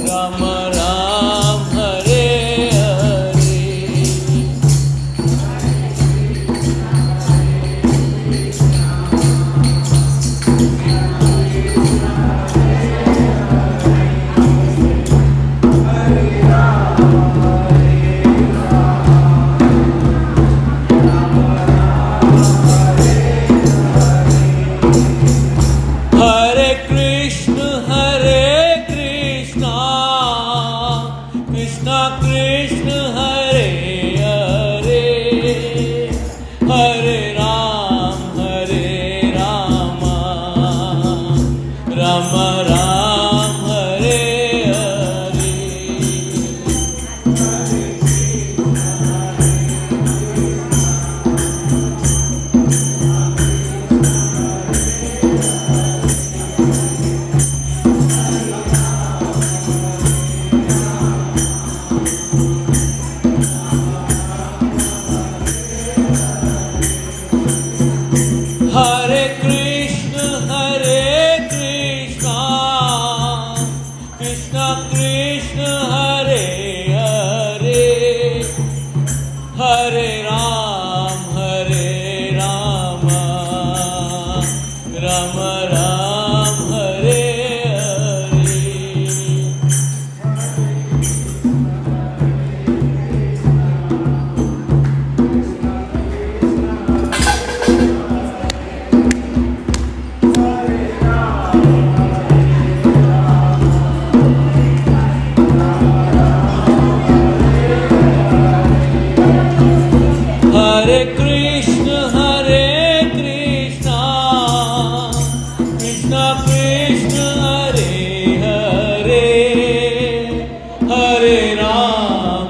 Ram Ram Hare Hare. Hare Krishna, Krishna Krishna, Hare Hare, Hare Ram, Ram Ram, Hare Hare. Hare Krishna, Krishna Krishna, Hare Hare, Hare Ram, Ram Ram, Hare Hare. Hare Krishna, Krishna Krishna, Hare Hare, Hare Ram,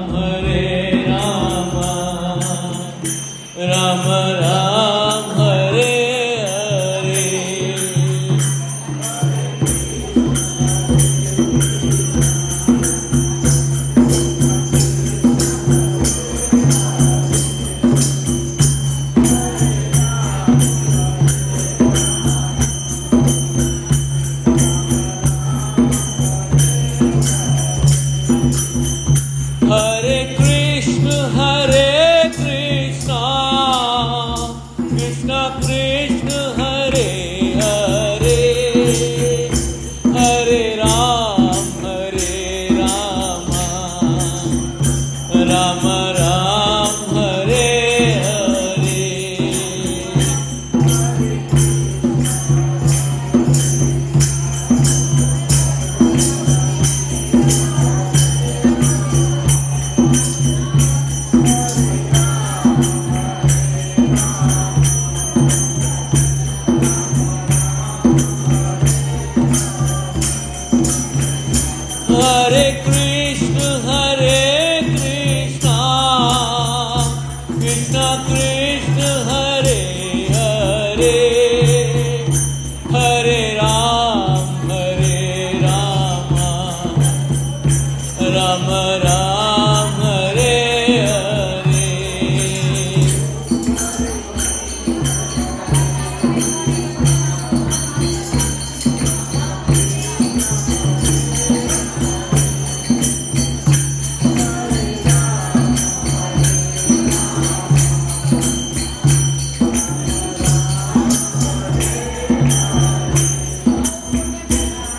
Ram Ram, Hare Hare. Hare Krishna, Krishna Krishna, Hare Hare, Hare Ram, Ram Ram, Hare Hare. Hare Krishna, Krishna Krishna, Hare Hare, Hare Ram, Ram Ram, Hare Hare.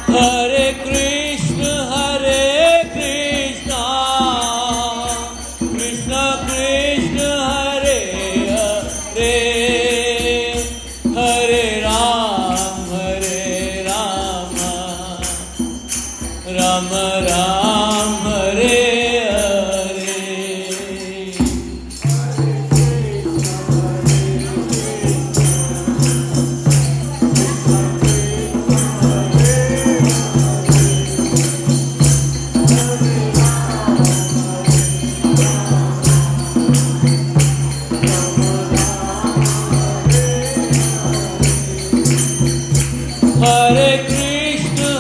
Hare Krishna, Krishna Krishna, Hare Hare, Hare Ram, Ram Ram, Hare Hare. Hare Krishna,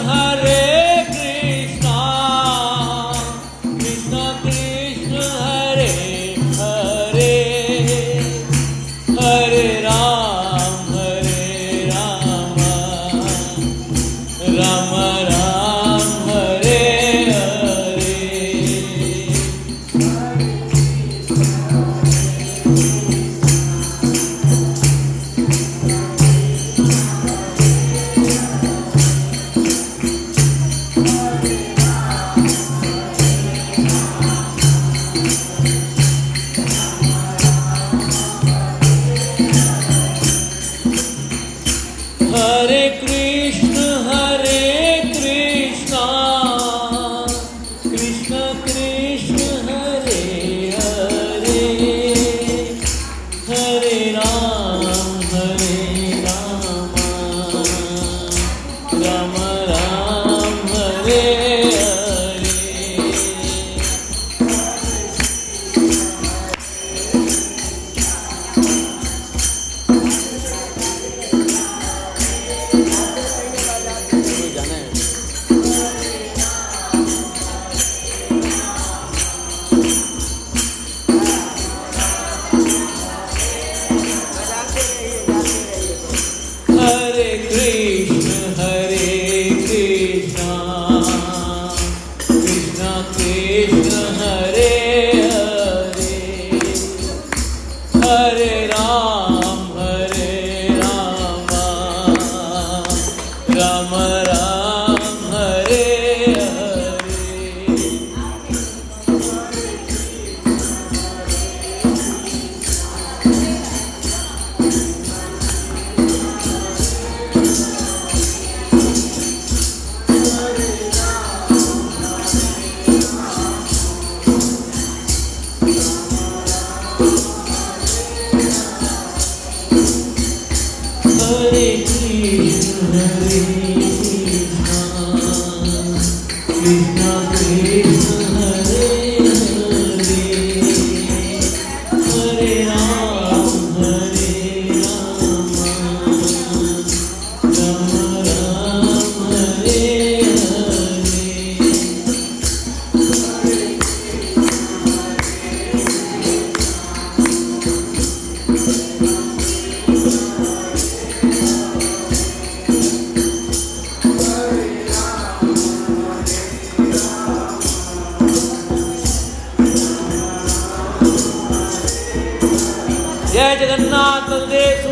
Jai Jagannath Baldev